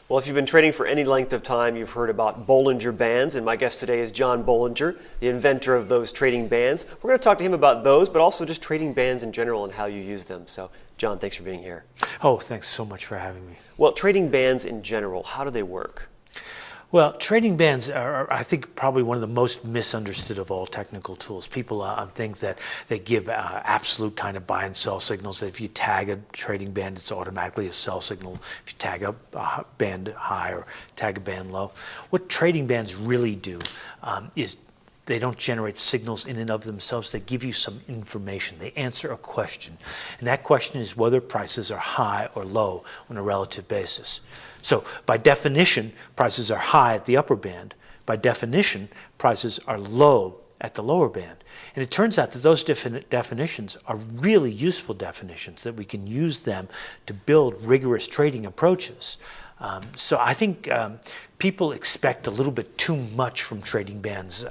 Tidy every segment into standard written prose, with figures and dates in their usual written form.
Well, if you've been trading for any length of time, you've heard about Bollinger Bands, and my guest today is John Bollinger, the inventor of those trading bands. We're going to talk to him about those, but also just trading bands in general and how you use them. So, John, thanks for being here. Oh, thanks so much for having me. Well, trading bands in general, how do they work? Well, trading bands are, I think, probably one of the most misunderstood of all technical tools. People think that they give absolute kind of buy and sell signals, that if you tag a trading band, it's automatically a sell signal. If you tag a band high or tag a band low. What trading bands really do is they don't generate signals in and of themselves. They give you some information. They answer a question. And that question is whether prices are high or low on a relative basis. So by definition, prices are high at the upper band. By definition, prices are low at the lower band. And it turns out that those definitions are really useful definitions, that we can use them to build rigorous trading approaches. So I think people expect a little bit too much from trading bands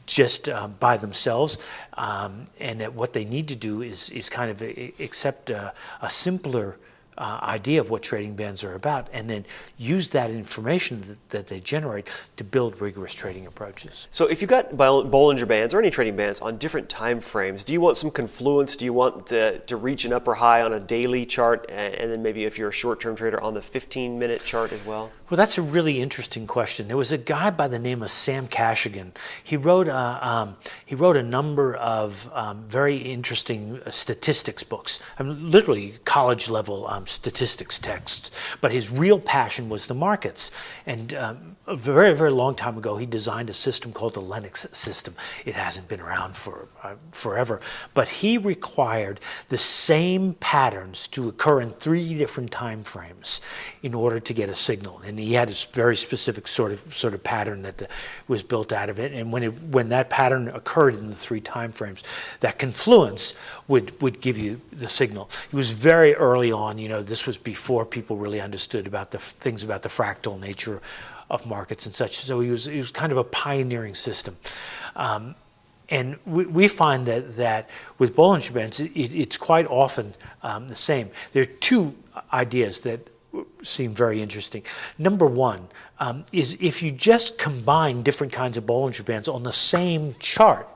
just by themselves, and that what they need to do is kind of accept a simpler idea of what trading bands are about, and then use that information that they generate to build rigorous trading approaches. So if you've got Bollinger Bands or any trading bands on different time frames, do you want some confluence? Do you want to reach an upper high on a daily chart, and then maybe if you're a short-term trader on the 15-minute chart as well? Well, that's a really interesting question. There was a guy by the name of Sam Kashigan. He wrote a number of very interesting statistics books. Literally college-level statistics texts. But his real passion was the markets. And a very, very long time ago, he designed a system called the Lennox system. It hasn't been around for forever. But he required the same patterns to occur in 3 different time frames in order to get a signal. And he had a very specific sort of pattern that was built out of it. And when that pattern occurred in the 3 time frames, that confluence would give you the signal. He was very early on. This was before people really understood about the things about the fractal nature of markets and such. So he was kind of a pioneering system. And we find that with Bollinger Bands, it's quite often the same. There are 2 ideas that seem very interesting. Number one is if you just combine different kinds of Bollinger Bands on the same chart,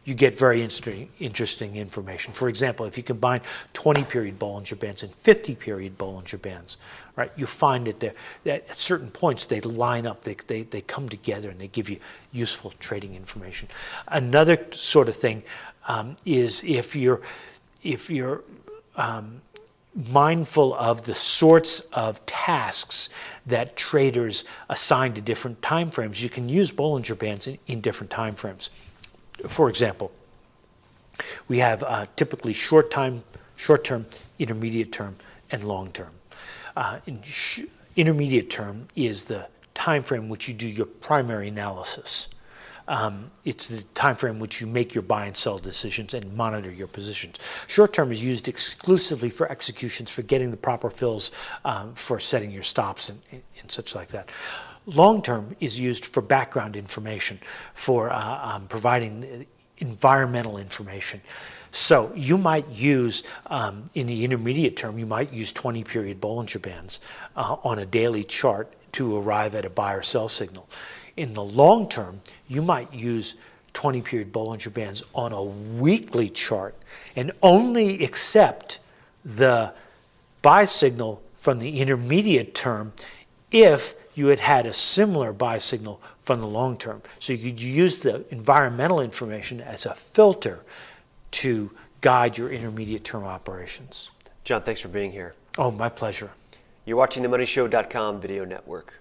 you get very interesting information. For example, if you combine 20-period Bollinger Bands and 50-period Bollinger Bands, right, you find that at certain points they line up, they come together, and they give you useful trading information. Another sort of thing is if you're mindful of the sorts of tasks that traders assign to different time frames, you can use Bollinger Bands in different time frames. For example, we have typically short-term, intermediate term, and long-term. Intermediate term is the time frame which you do your primary analysis. It's the time frame which you make your buy and sell decisions and monitor your positions. Short term is used exclusively for executions, for getting the proper fills, for setting your stops and such like that. Long term is used for background information, for providing environmental information. So you might use, in the intermediate term, you might use 20-period Bollinger Bands on a daily chart to arrive at a buy or sell signal. In the long term, you might use 20-period Bollinger Bands on a weekly chart and only accept the buy signal from the intermediate term if you had a similar buy signal from the long term. So you could use the environmental information as a filter to guide your intermediate term operations. John, thanks for being here. Oh, my pleasure. You're watching the MoneyShow.com video network.